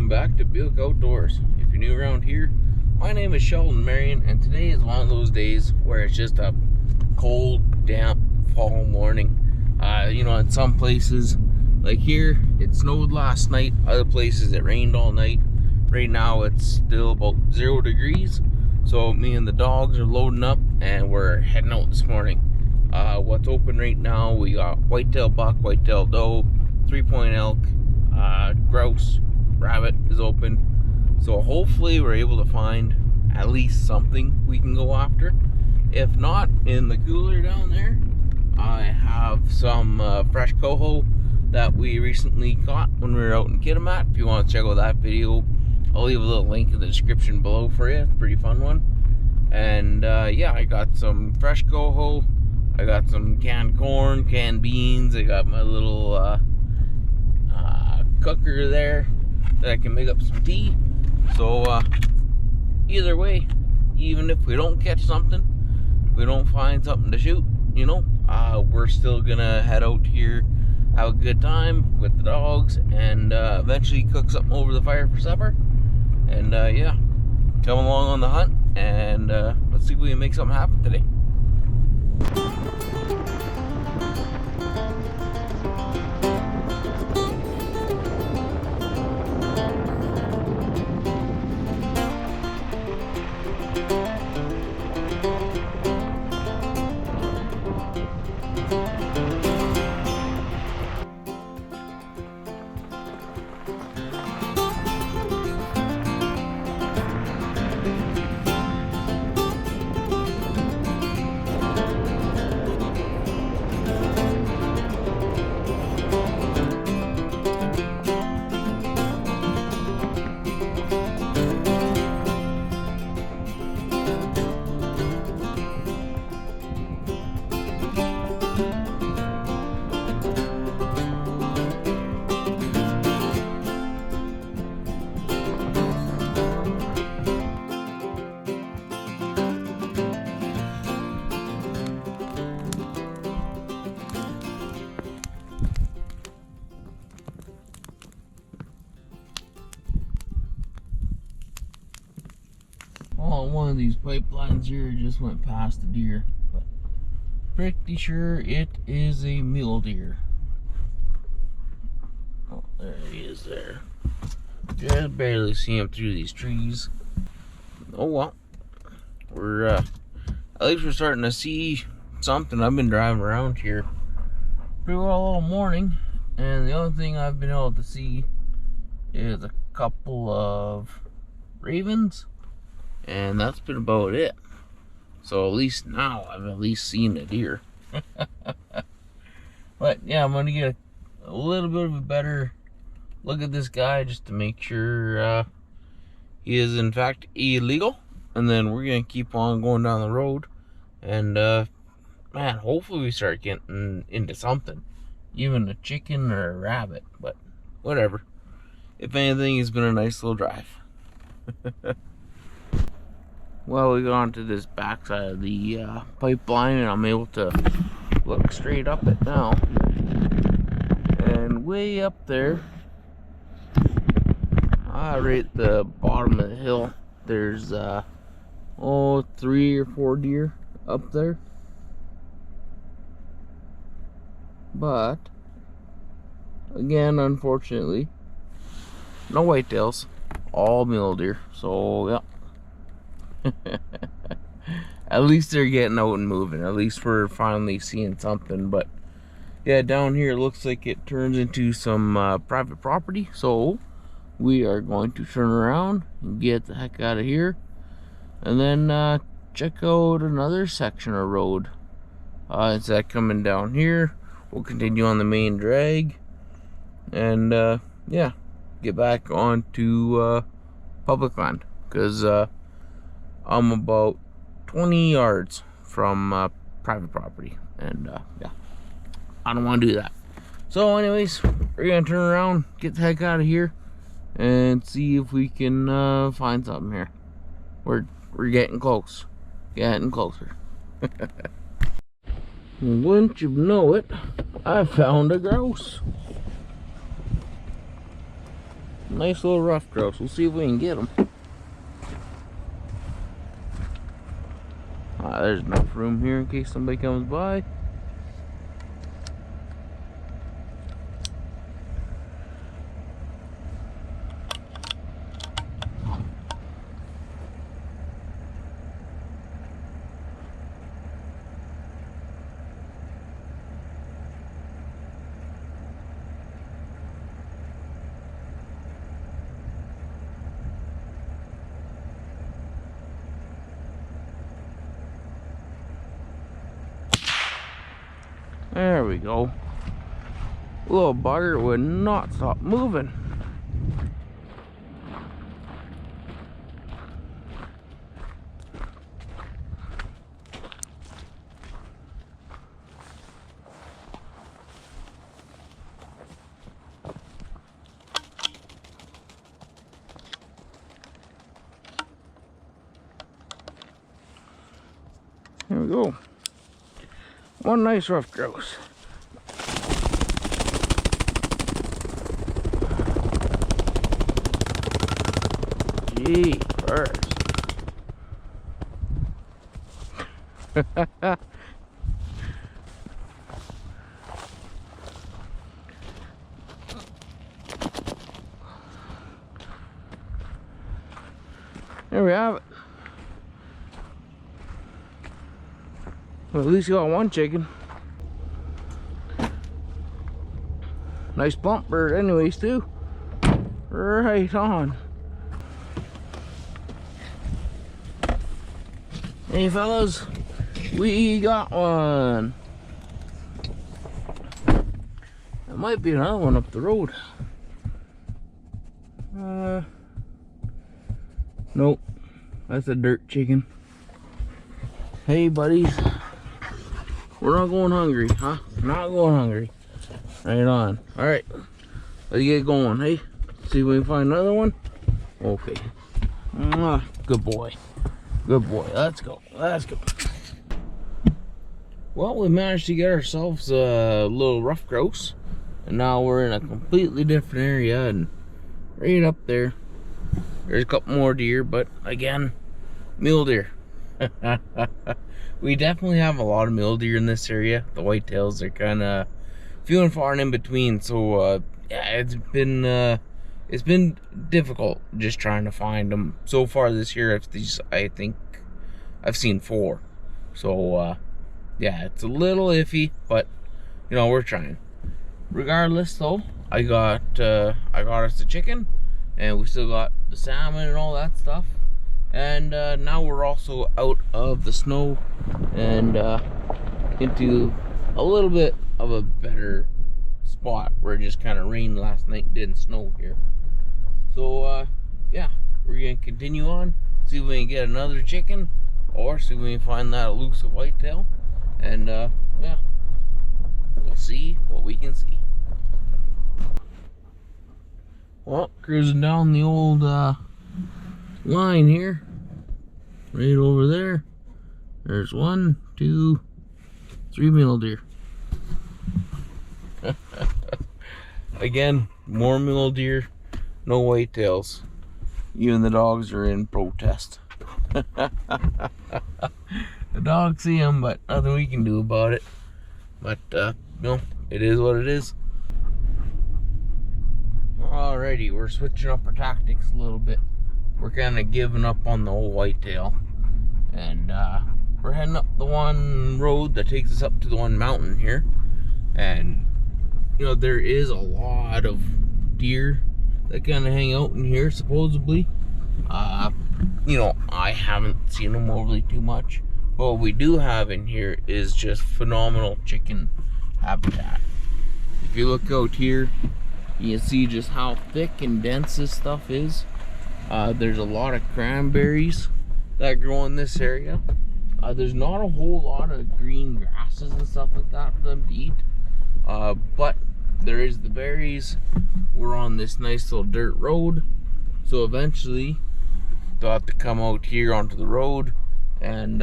welcome back to Buick Outdoors. If you're new around here, my name is Sheldon Marion, and today is one of those days where it's just a cold, damp fall morning. In some places, like here, it snowed last night. Other places, it rained all night. Right now, it's still about 0 degrees. So me and the dogs are loading up, and we're heading out this morning. What's open right now, we got whitetail buck, whitetail doe, 3-point elk, grouse, rabbit is open. So hopefully we're able to find at least something we can go after. If not, in the cooler down there, I have some fresh coho that we recently caught when we were out in Kitimat. If you want to check out that video, I'll leave a little link in the description below for you. It's a pretty fun one. And yeah, I got some fresh coho. I got some canned corn, canned beans. I got my little cooker there that I can make up some tea. So either way, even if we don't catch something, if we don't find something to shoot, we're still gonna head out here, have a good time with the dogs, and eventually cook something over the fire for supper. And yeah, come along on the hunt, and let's see if we can make something happen today. One of these pipelines here just went past the deer, but pretty sure it is a mule deer. Oh, there he is there. Just barely see him through these trees. Oh well, we're at least we're starting to see something. I've been driving around here pretty well all morning, and the only thing I've been able to see is a couple of ravens. And that's been about it. So at least now I've at least seen a deer. But yeah, I'm gonna get a little bit of a better look at this guy just to make sure he is in fact illegal. And then we're gonna keep on going down the road. And man, hopefully we start getting into something. Even a chicken or a rabbit. But whatever. If anything, it's been a nice little drive. Well, we got onto this backside of the pipeline, and I'm able to look straight up it now. And way up there, right at the bottom of the hill, there's 3 or 4 deer up there. But again, unfortunately, no whitetails, all mule deer. So yeah. At least they're getting out and moving. At least we're finally seeing something. But yeah, down here it looks like it turns into some private property. So we are going to turn around and get the heck out of here, and then check out another section of road. Instead of coming down here, we'll continue on the main drag, and yeah, get back onto public land, because I'm about 20 yards from private property, and yeah, I don't want to do that. So anyways, we're gonna turn around, get the heck out of here, and see if we can find something here. We're getting close, getting closer. Wouldn't you know it, I found a grouse. Nice little rough grouse. We'll see if we can get them. There's enough room here in case somebody comes by. There we go. Little bugger would not stop moving. Here we go. One nice rough grouse. Gee, first. There we have it. Well, at least you got one chicken. Nice plump bird anyways too. Right on. Hey fellas, we got one. There might be another one up the road. Nope, that's a dirt chicken. Hey buddies. We're not going hungry, huh? Not going hungry. Right on. Alright. Let's get going, hey? See if we can find another one. Okay. Good boy. Good boy. Let's go. Let's go. Well, we managed to get ourselves a little rough grouse. And now we're in a completely different area. And right up there, there's a couple more deer. But again, mule deer. We definitely have a lot of mule deer in this area. The whitetails are kind of few and far and in between. So yeah, it's been difficult just trying to find them. So far this year, I think I've seen 4. So yeah, it's a little iffy, but you know, we're trying. Regardless, though, I got us a chicken, and we still got the salmon and all that stuff. And now we're also out of the snow and into a little bit of a better spot where it just kind of rained last night, didn't snow here. So yeah, we're gonna continue on, see if we can get another chicken, or see if we can find that elusive whitetail. And yeah, we'll see what we can see. Well, cruising down the old line here, right over there. There's 1, 2, 3 mule deer. Again, more mule deer, no whitetails. Even the dogs are in protest. The dogs see them, but nothing we can do about it. But no, it is what it is. Alrighty, we're switching up our tactics a little bit. We're kind of giving up on the old whitetail, and we're heading up the one road that takes us up to the one mountain here. And you know, there is a lot of deer that kind of hang out in here supposedly. You know, I haven't seen them overly too much, but what we do have in here is just phenomenal chicken habitat. If you look out here, you can see just how thick and dense this stuff is. There's a lot of cranberries that grow in this area. There's not a whole lot of green grasses and stuff like that for them to eat, but there is the berries. We're on this nice little dirt road, so eventually they'll have to come out here onto the road and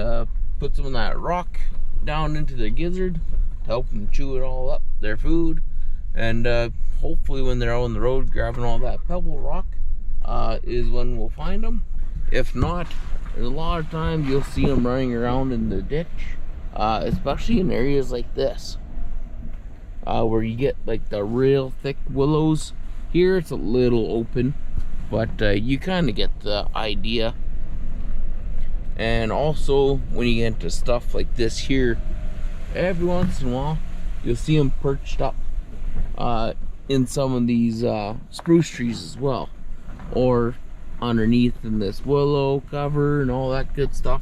put some of that rock down into the gizzard to help them chew it all up, their food, And hopefully when they're out on the road grabbing all that pebble rock is when we'll find them. If not, there's a lot of times you'll see them running around in the ditch, especially in areas like this, where you get like the real thick willows. Here it's a little open, but you kind of get the idea. And also when you get into stuff like this here, every once in a while you'll see them perched up in some of these spruce trees as well, or underneath in this willow cover and all that good stuff.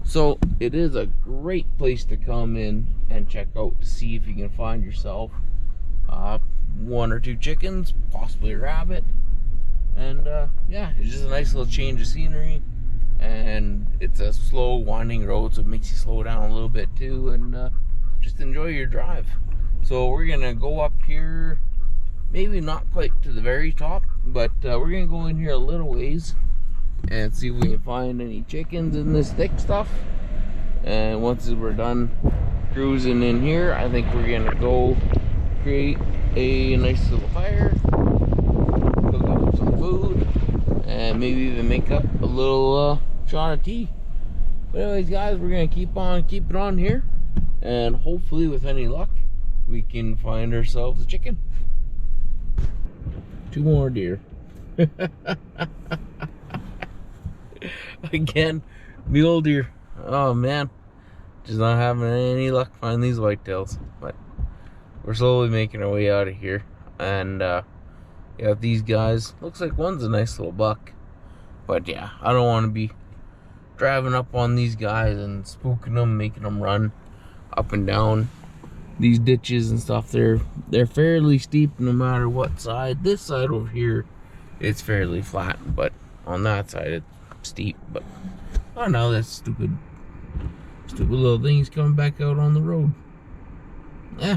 So it is a great place to come in and check out to see if you can find yourself 1 or 2 chickens, possibly a rabbit. And yeah, it's just a nice little change of scenery, and it's a slow winding road, so it makes you slow down a little bit too, and just enjoy your drive. So we're gonna go up here, maybe not quite to the very top, but we're gonna go in here a little ways and see if we can find any chickens in this thick stuff. And once we're done cruising in here, I think we're gonna go create a nice little fire, cook up some food, and maybe even make up a little shot of tea. But anyways, guys, we're gonna keep it on here, and hopefully with any luck we can find ourselves a chicken. 2 more deer. Again, mule deer. Oh man, just not having any luck finding these whitetails, but we're slowly making our way out of here. And yeah, these guys, looks like one's a nice little buck, but yeah, I don't want to be driving up on these guys and spooking them, making them run up and down these ditches and stuff. They're fairly steep no matter what side. This side over here, it's fairly flat, but on that side it's steep. But I don't know, that stupid little thing's coming back out on the road. Yeah,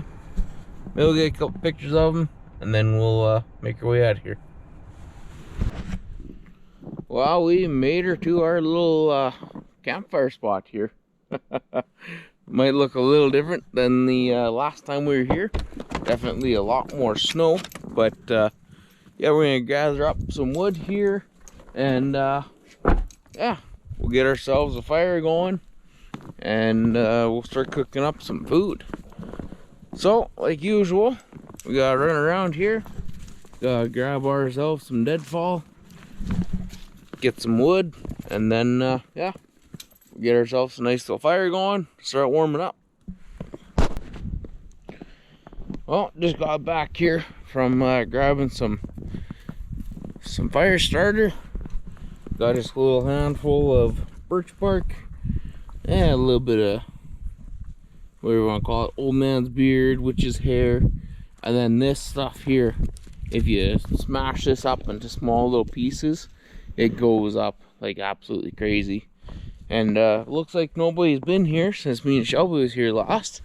maybe we'll get a couple pictures of them, and then we'll make our way out of here. Well, we made her to our little campfire spot here. Might look a little different than the last time we were here. Definitely a lot more snow, but yeah, we're gonna gather up some wood here, and yeah, we'll get ourselves a fire going, and we'll start cooking up some food. So, like usual, we gotta run around here, gotta grab ourselves some deadfall, get some wood, and then yeah, get ourselves a nice little fire going, start warming up. Well, just got back here from grabbing some fire starter. Got this little handful of birch bark and a little bit of, whatever you want to call it, old man's beard, witch's hair. And then this stuff here, if you smash this up into small little pieces, it goes up like absolutely crazy. And looks like nobody's been here since me and Shelby was here last.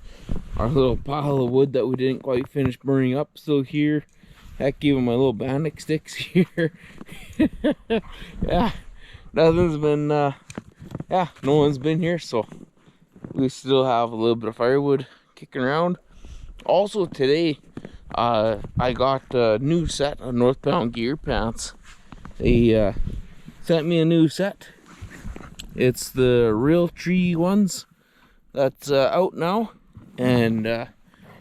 Our little pile of wood that we didn't quite finish burning up still here. Heck, even my little bannock sticks here. Yeah, nothing's been yeah, no one's been here, so we still have a little bit of firewood kicking around. Also today, I got a new set of Northbound gear pants. They sent me a new set. It's the Real Tree ones that's out now, and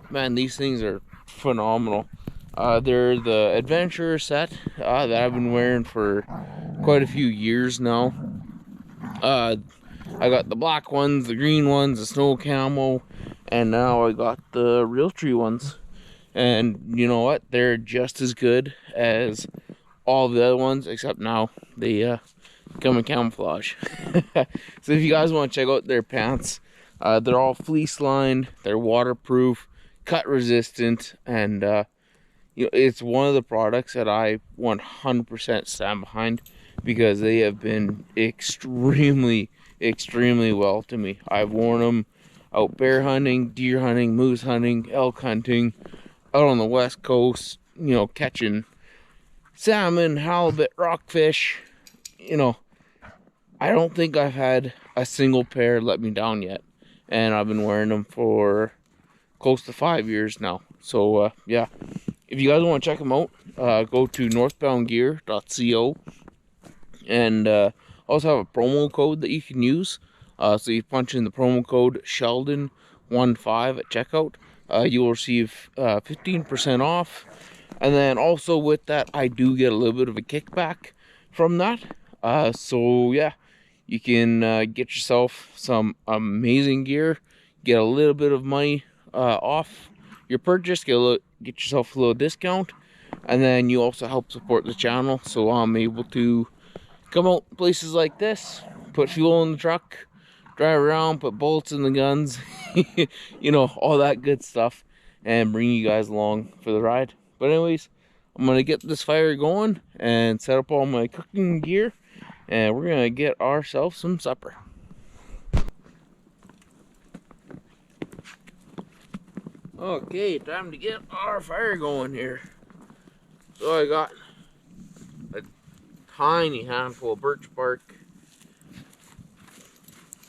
man, these things are phenomenal. They're the adventurer set that I've been wearing for quite a few years now. I got the black ones, the green ones, the snow camo, and now I got the Real Tree ones. And you know what? They're just as good as all the other ones, except now they come in camouflage. So if you guys want to check out their pants, they're all fleece lined, they're waterproof, cut resistant, and you know, it's one of the products that I 100% stand behind, because they have been extremely well to me. I've worn them out bear hunting, deer hunting, moose hunting, elk hunting, out on the west coast, you know, catching salmon, halibut, rockfish. You know, I don't think I've had a single pair let me down yet, and I've been wearing them for close to 5 years now. So yeah, if you guys want to check them out, go to northboundgear.co, and also have a promo code that you can use. So you punch in the promo code Sheldon15 at checkout. You will receive 15% off. And then also with that, I do get a little bit of a kickback from that. So yeah, you can get yourself some amazing gear, get a little bit of money off your purchase, get yourself a little discount, and then you also help support the channel. So I'm able to come out places like this, put fuel in the truck, drive around, put bullets in the guns, you know, all that good stuff, and bring you guys along for the ride. But anyways, I'm gonna get this fire going and set up all my cooking gear, and we're gonna get ourselves some supper. Okay, time to get our fire going here. So I got a tiny handful of birch bark.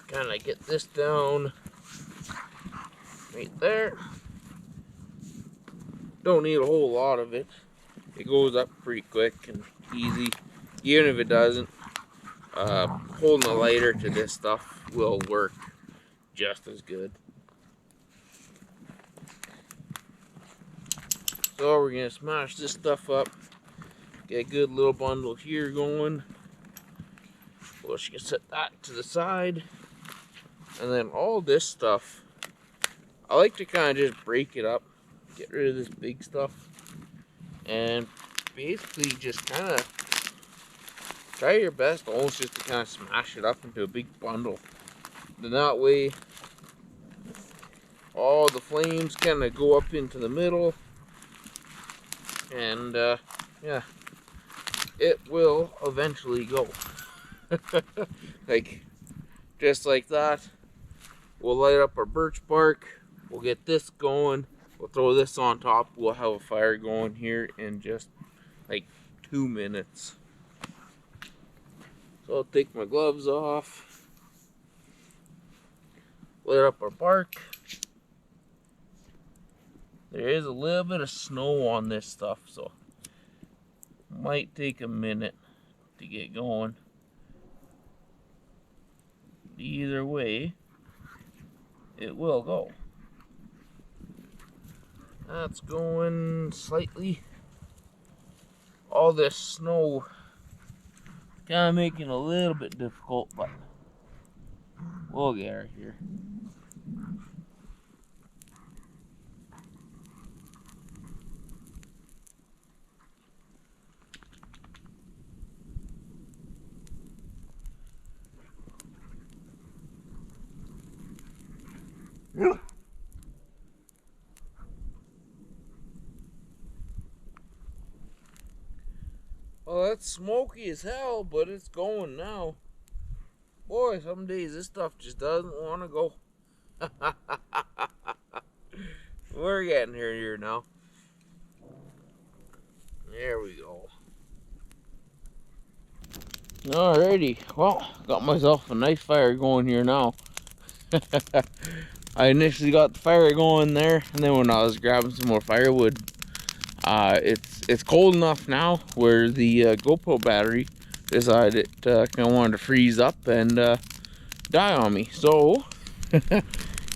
Kind of get this down right there. Don't need a whole lot of it. It goes up pretty quick and easy. Even if it doesn't, holding a lighter to this stuff will work just as good. So we're gonna smash this stuff up. Get a good little bundle here going. We'll just set that to the side. And then all this stuff, I like to kind of just break it up. Get rid of this big stuff. And basically just kind of try your best almost just to kind of smash it up into a big bundle. Then that way, all the flames kind of go up into the middle. And yeah, it will eventually go. Like, just like that. We'll light up our birch bark. We'll get this going. We'll throw this on top. We'll have a fire going here in just like 2 minutes. So I'll take my gloves off. Light up our bark. There is a little bit of snow on this stuff, so it might take a minute to get going. Either way, it will go. That's going slightly. All this snow kind of making it a little bit difficult, but we'll get her here. Well, that's smoky as hell, but it's going now. Boy, some days this stuff just doesn't want to go. We're getting here now. There we go. Alrighty, well, got myself a nice fire going here now. I initially got the fire going there, and then when I was grabbing some more firewood, it's cold enough now where the GoPro battery decided it kind of wanted to freeze up and die on me. So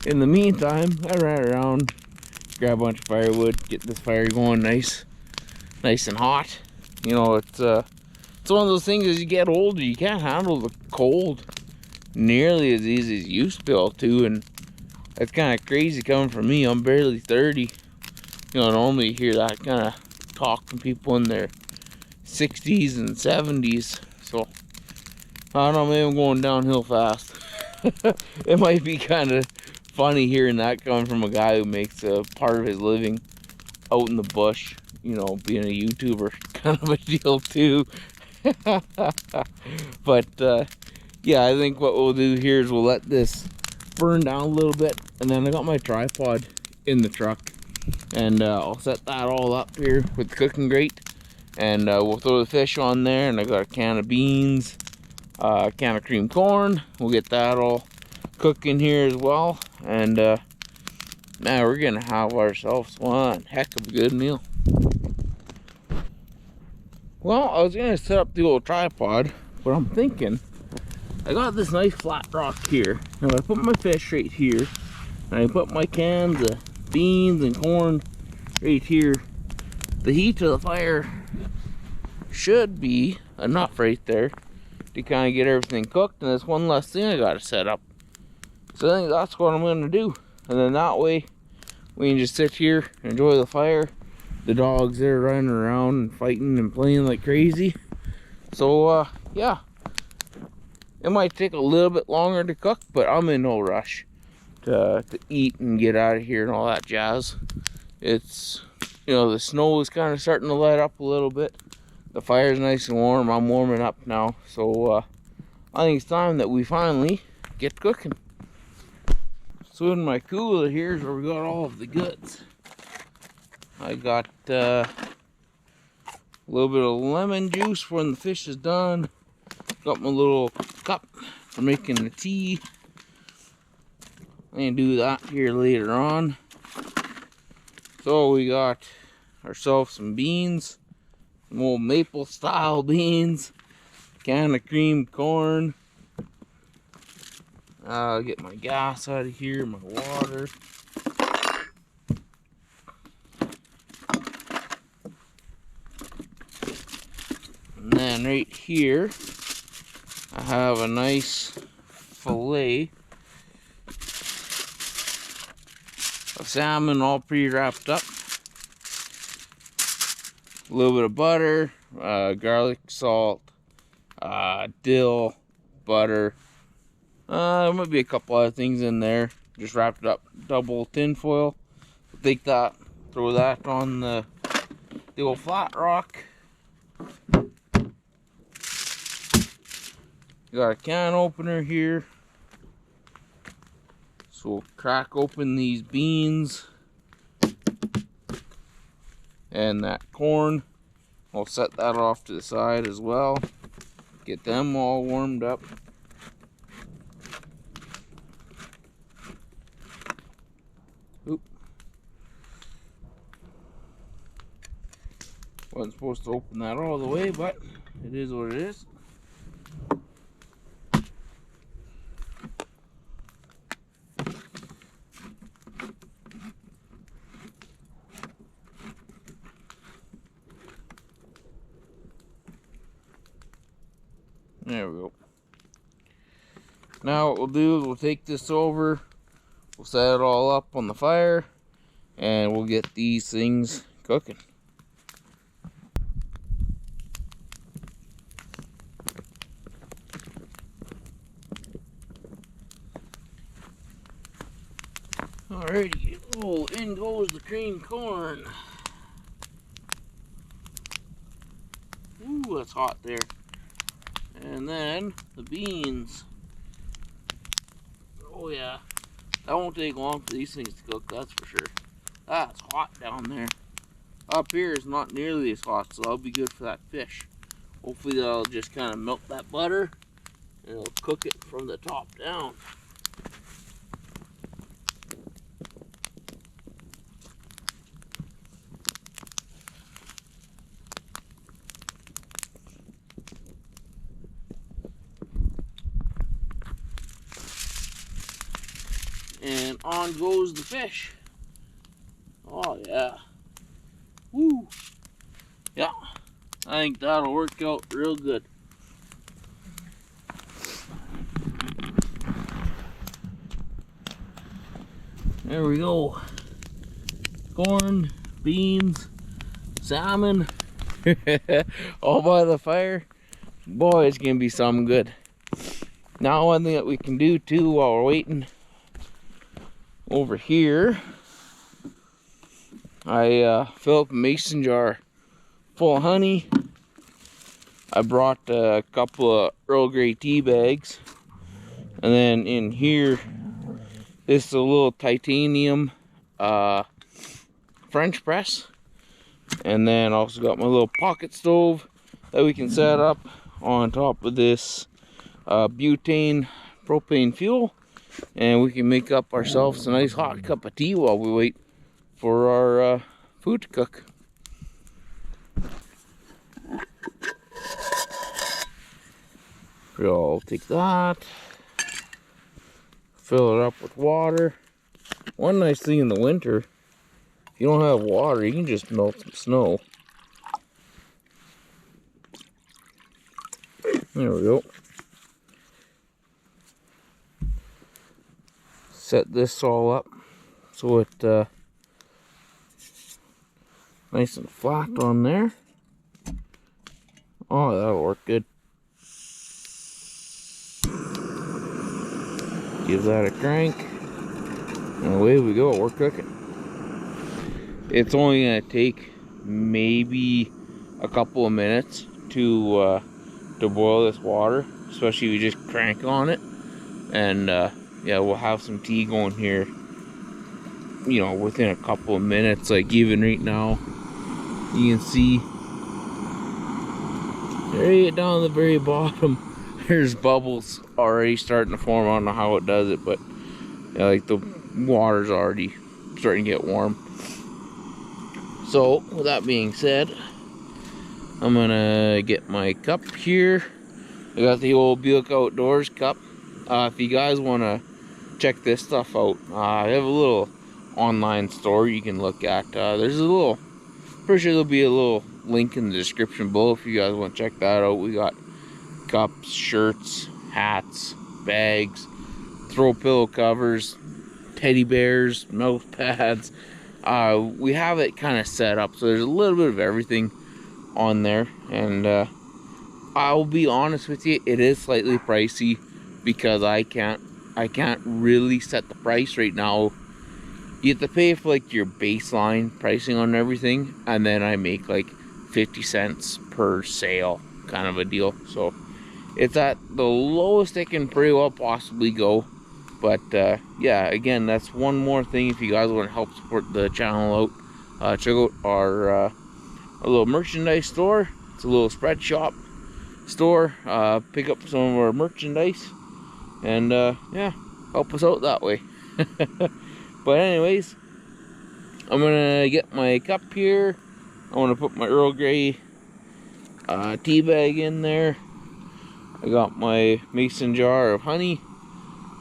in the meantime, I ran around, grabbed a bunch of firewood, get this fire going nice and hot. You know, it's one of those things, as you get older, you can't handle the cold nearly as easy as you used to be able to, and that's kind of crazy coming from me. I'm barely 30. You know, normally you hear that kind of talk from people in their 60s and 70s. So, I don't know, maybe I'm going downhill fast. It might be kind of funny hearing that coming from a guy who makes a part of his living out in the bush. You know, being a YouTuber, kind of a deal too. But, yeah, I think what we'll do here is we'll let this burn down a little bit. And then I got my tripod in the truck. And I'll set that all up here with the cooking grate, and we'll throw the fish on there. And I got a can of beans, a can of cream corn. We'll get that all cooking here as well, and Now we're gonna have ourselves one heck of a good meal. Well, I was gonna set up the old tripod, but I'm thinking I got this nice flat rock here. Now I put my fish right here, and I put my cans of beans and corn right here. The heat of the fire should be enough right there to kind of get everything cooked, and there's one less thing I gotta set up. So I think that's what I'm gonna do, and then that way we can just sit here, enjoy the fire. The dogs there running around and fighting and playing like crazy. So yeah, it might take a little bit longer to cook, but I'm in no rush to eat and get out of here and all that jazz. It's, you know, the snow is kind of starting to let up a little bit. The fire's nice and warm. I'm warming up now, so I think it's time that we finally get cooking. So in my cooler here's where we got all of the goods. I got a little bit of lemon juice when the fish is done. Got my little cup for making the tea. I'm gonna do that here later on. So we got ourselves some beans, some old maple style beans, can of creamed corn. I'll get my gas out of here, my water. And then right here, I have a nice fillet of salmon all pre-wrapped up. A little bit of butter, garlic, salt, dill, butter. There might be a couple other things in there. Just wrapped it up, double tin foil. Take that, throw that on the old flat rock. Got a can opener here. So we'll crack open these beans and that corn. I'll set that off to the side as well. Get them all warmed up. Oop. Wasn't supposed to open that all the way, but it is what it is. There we go. Now what we'll do is we'll take this over, we'll set it all up on the fire, and we'll get these things cooking. Alrighty, oh, in goes the creamed corn. Ooh, that's hot there. And then the beans. Oh yeah, that won't take long for these things to cook, that's for sure. That's hot down there. Up here is not nearly as hot, so that'll be good for that fish. Hopefully that'll just kind of melt that butter and it'll cook it from the top down. And on goes the fish. Oh yeah. Woo. Yeah. I think that'll work out real good. There we go. Corn, beans, salmon, all by the fire. Boy, it's gonna be something good. Now one thing that we can do too while we're waiting, over here, I filled up a mason jar full of honey. I brought a couple of Earl Grey tea bags, and then in here, this is a little titanium French press, and then also got my little pocket stove that we can set up on top of this butane propane fuel. and we can make up ourselves a nice hot cup of tea while we wait for our food to cook. I'll take that, fill it up with water. One nice thing in the winter, if you don't have water, you can just melt some snow. There we go. Set this all up so it nice and flat on there. Oh, that'll work good. Give that a crank, and away we go. We're cooking. It's only gonna take maybe a couple of minutes to boil this water, especially if you just crank on it. And yeah, we'll have some tea going here, you know, within a couple of minutes. Like even right now, you can see right down the very bottom, there's bubbles already starting to form. I don't know how it does it, but yeah, like the water's already starting to get warm. So with that being said, I'm gonna get my cup here. I got the old Buick Outdoors cup. If you guys want to check this stuff out, I have a little online store you can look at. There's a little, pretty sure there'll be a little link in the description below if you guys want to check that out. We got cups, shirts, hats, bags, throw pillow covers, teddy bears, mouth pads. We have it kind of set up so there's a little bit of everything on there, and I'll be honest with you, it is slightly pricey because I can't really set the price right now. You have to pay for like your baseline pricing on everything, and then I make like 50 cents per sale kind of a deal. So it's at the lowest it can pretty well possibly go. But yeah, again, that's one more thing if you guys want to help support the channel out. Check out our little merchandise store. It's a little spread shop store. Pick up some of our merchandise, and yeah, help us out that way. But anyways, I'm gonna get my cup here. I want to put my Earl Grey tea bag in there. I got my mason jar of honey.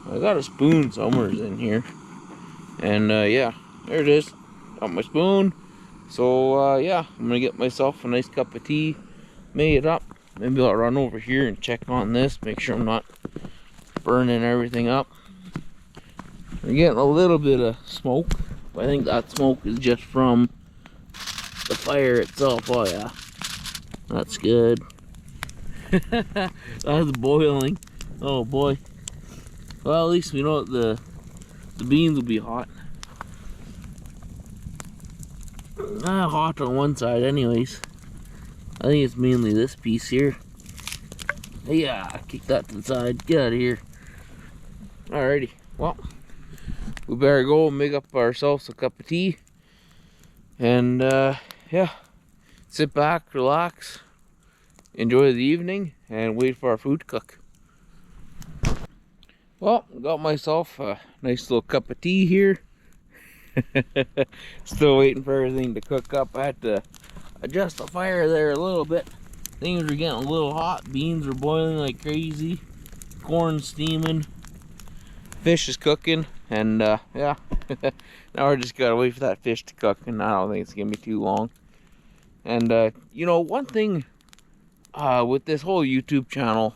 I got a spoon somewhere in here, and yeah, there it is. Got my spoon. So yeah, I'm gonna get myself a nice cup of tea made up. Maybe I'll run over here and check on this, make sure I'm not burning everything up. We're getting a little bit of smoke, but I think that smoke is just from the fire itself. Oh yeah, that's good. That's boiling. Oh boy. Well, at least we know that the beans will be hot. Hot on one side anyways. I think it's mainly this piece here. Yeah, kick that to the side. Get out of here. Alrighty. Well, we better go and make up ourselves a cup of tea. And yeah, sit back, relax, enjoy the evening, and wait for our food to cook. Well, got myself a nice little cup of tea here. Still waiting for everything to cook up. I had to adjust the fire there a little bit. Things are getting a little hot. Beans are boiling like crazy. Corn steaming. Fish is cooking. And yeah, now we're just gotta wait for that fish to cook. And I don't think it's gonna be too long. And you know, one thing with this whole YouTube channel,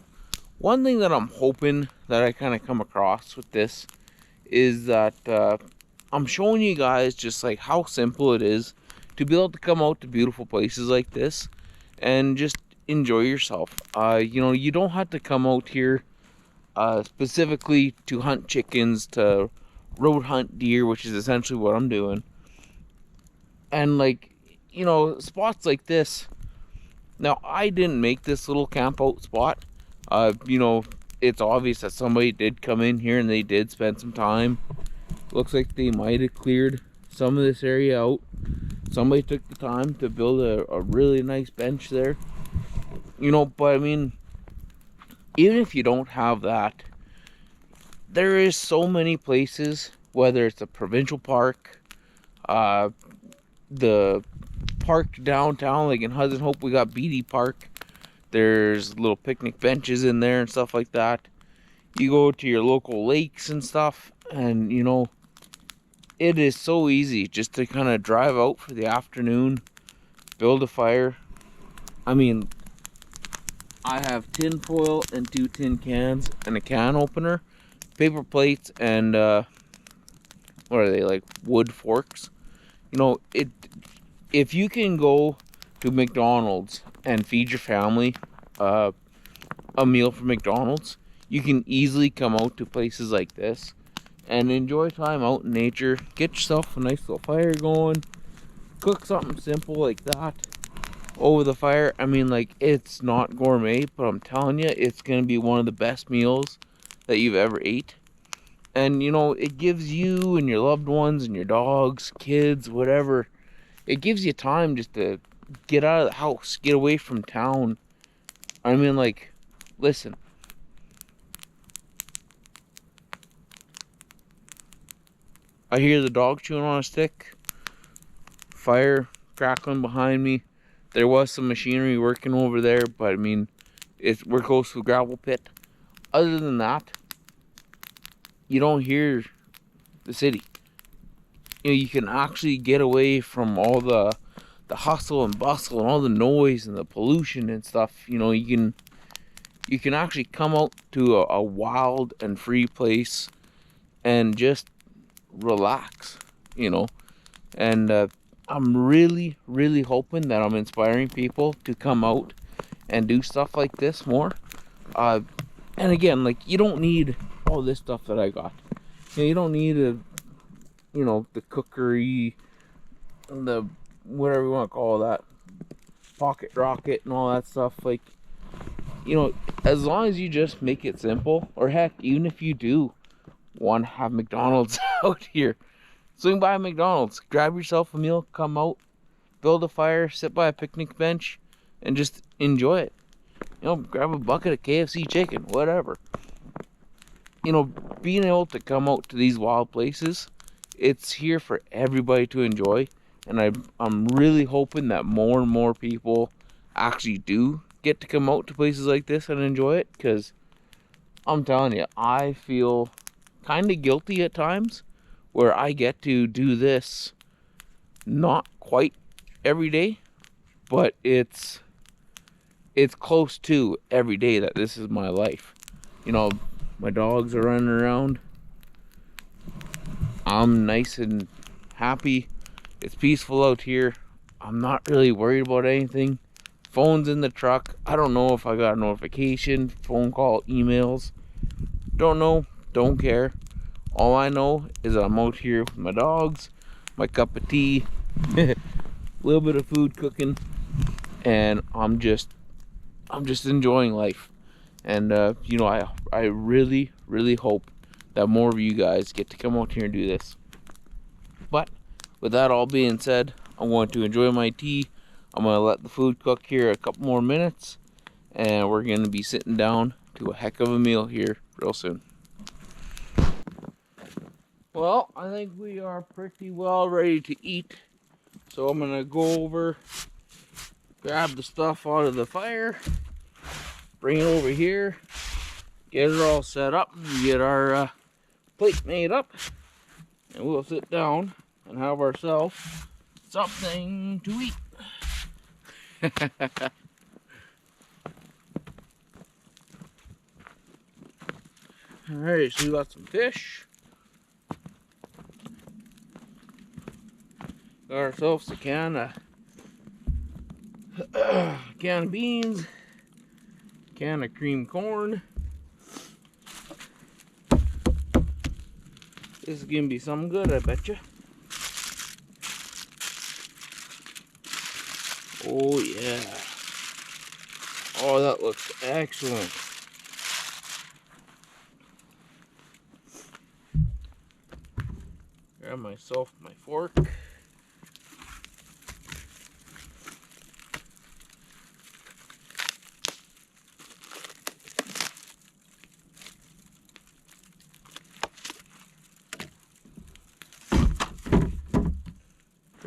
one thing that I'm hoping that I kind of come across with this is that I'm showing you guys just like how simple it is to be able to come out to beautiful places like this and just enjoy yourself. You know, you don't have to come out here specifically to hunt chickens, to road hunt deer, which is essentially what I'm doing. And like, you know, spots like this. Now, I didn't make this little camp out spot. You know, it's obvious that somebody did come in here and they did spend some time. Looks like they might have cleared some of this area out. Somebody took the time to build a really nice bench there. You know, but I mean, even if you don't have that, there is so many places, whether it's a provincial park, uh, the park downtown, like in Hudson Hope, we got BD Park. There's little picnic benches in there and stuff like that. You go to your local lakes and stuff, and you know, it is so easy just to kind of drive out for the afternoon, build a fire. I mean, I have tin foil and 2 tin cans and a can opener, paper plates, and what are they, like wood forks? You know, if you can go to McDonald's and feed your family a meal from McDonald's, you can easily come out to places like this and enjoy time out in nature. Get yourself a nice little fire going, cook something simple like that over the fire. I mean, like, it's not gourmet, but I'm telling you, it's gonna be one of the best meals that you've ever ate. And you know, it gives you and your loved ones and your dogs, kids, whatever, it gives you time just to get out of the house, get away from town. I mean, like, listen, I hear the dog chewing on a stick, fire crackling behind me. There was some machinery working over there, but I mean, we're close to a gravel pit. Other than that, you don't hear the city. You know, you can actually get away from all the hustle and bustle and all the noise and the pollution and stuff. You know, you can actually come out to a wild and free place and just relax, you know. And I'm really hoping that I'm inspiring people to come out and do stuff like this more. And again, like, you don't need all this stuff that I got. You know, you don't need you know, the cookery, the whatever you want to call that, pocket rocket and all that stuff. Like, you know, as long as you just make it simple, or heck, even if you do want to have McDonald's out here, swing by McDonald's, grab yourself a meal, come out, build a fire, sit by a picnic bench, and just enjoy it. You know, grab a bucket of KFC chicken, whatever. You know, being able to come out to these wild places, it's here for everybody to enjoy. And I'm really hoping that more and more people actually do get to come out to places like this and enjoy it. Because I'm telling you, I feel kind of guilty at times where I get to do this not quite every day, but it's close to every day that this is my life. You know, my dogs are running around. I'm nice and happy. It's peaceful out here. I'm not really worried about anything. Phone's in the truck. I don't know if I got a notification, phone call, emails. Don't know. Don't care. All I know is I'm out here with my dogs, my cup of tea, a little bit of food cooking, and I'm just enjoying life. And you know, I really hope that more of you guys get to come out here and do this. But with that all being said, I'm going to enjoy my tea. I'm going to let the food cook here a couple more minutes, and we're going to be sitting down to a heck of a meal here real soon. Well, I think we are pretty well ready to eat. So I'm going to go over, grab the stuff out of the fire, bring it over here, get it all set up, and get our plate made up, and we'll sit down and have ourselves something to eat. Alright, so we got some fish. Got ourselves a can of beans, can of cream corn. This is gonna be something good, I bet you. Oh yeah. Oh, that looks excellent. Grab myself my fork.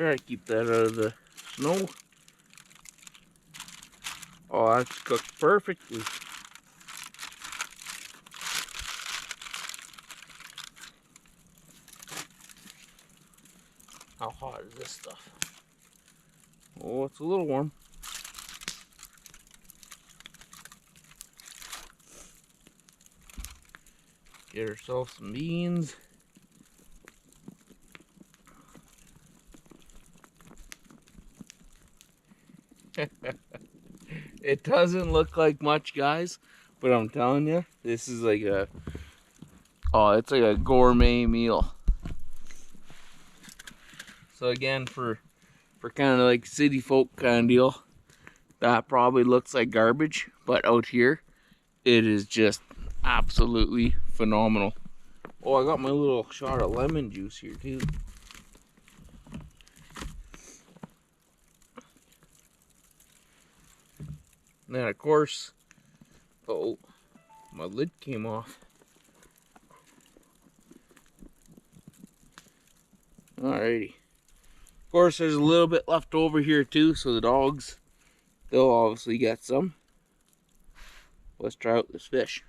Try to keep that out of the snow. Oh, that's cooked perfectly. How hot is this stuff? Oh, it's a little warm. Get ourselves some beans. It doesn't look like much, guys, but I'm telling you, this is like a, oh, it's like a gourmet meal. So again, for kind of like city folk kind of deal, that probably looks like garbage, but out here, it is just absolutely phenomenal. Oh, I got my little shot of lemon juice here too. And then of course, oh, my lid came off. Alrighty. Of course, there's a little bit left over here too, so the dogs, they'll obviously get some. Let's try out this fish.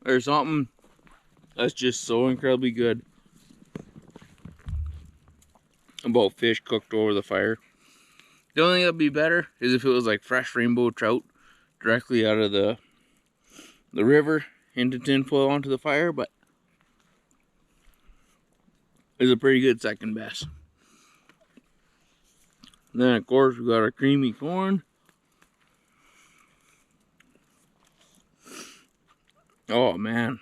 There's something that's just so incredibly good about fish cooked over the fire. The only thing that'd be better is if it was like fresh rainbow trout directly out of the river into tinfoil onto the fire, but it's a pretty good second best. And then of course we got our creamy corn. Oh man.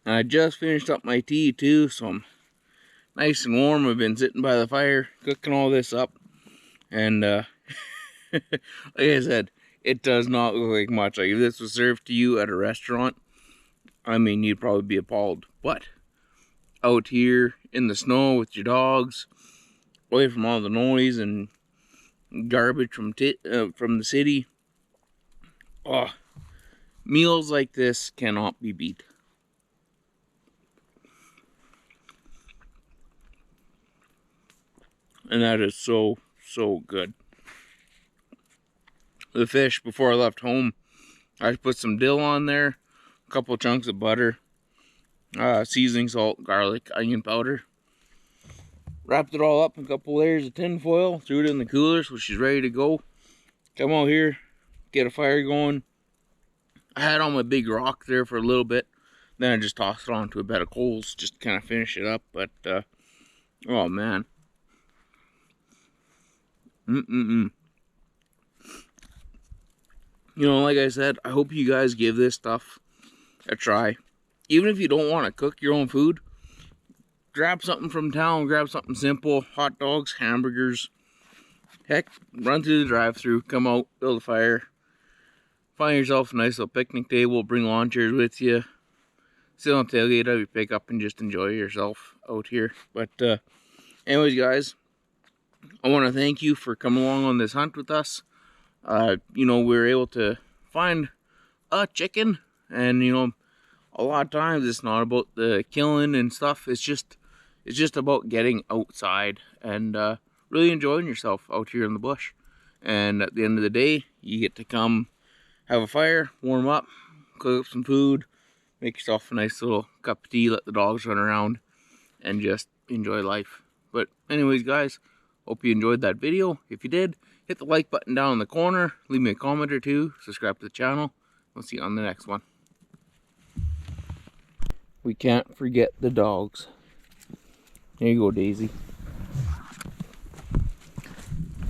And I just finished up my tea too, so I'm nice and warm. I've been sitting by the fire cooking all this up. And like I said, it does not look like much. Like if this was served to you at a restaurant, I mean, you'd probably be appalled. But out here in the snow with your dogs, away from all the noise and garbage from the city, oh, meals like this cannot be beat. And that is so, so good. The fish, before I left home, I put some dill on there, a couple chunks of butter, seasoning salt, garlic, onion powder. Wrapped it all up in a couple layers of tin foil, threw it in the cooler so she's ready to go. Come out here, get a fire going. I had on my big rock there for a little bit. Then I just tossed it onto a bed of coals just to kind of finish it up. But, oh man. You know, like I said, I hope you guys give this stuff a try. Even if you don't want to cook your own food, grab something from town, grab something simple, hot dogs, hamburgers. Heck, run through the drive-thru, come out, build a fire. Find yourself a nice little picnic table, bring lawn chairs with you. Sit on the tailgate of your pickup and just enjoy yourself out here. But anyways, guys, I want to thank you for coming along on this hunt with us. You know, we were able to find a chicken, and you know, a lot of times it's not about the killing and stuff. It's just about getting outside and really enjoying yourself out here in the bush. And at the end of the day, you get to come have a fire, warm up, cook up some food, make yourself a nice little cup of tea, let the dogs run around, and just enjoy life. But anyways, guys, hope you enjoyed that video. If you did, hit the like button down in the corner, leave me a comment or two, subscribe to the channel. We'll see you on the next one. We can't forget the dogs. There you go, Daisy.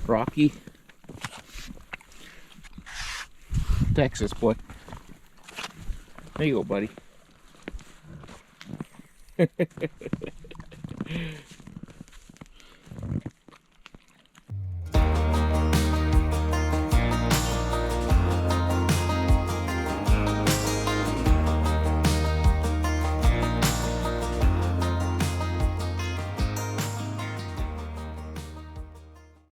Rocky. Texas boy. There you go, buddy.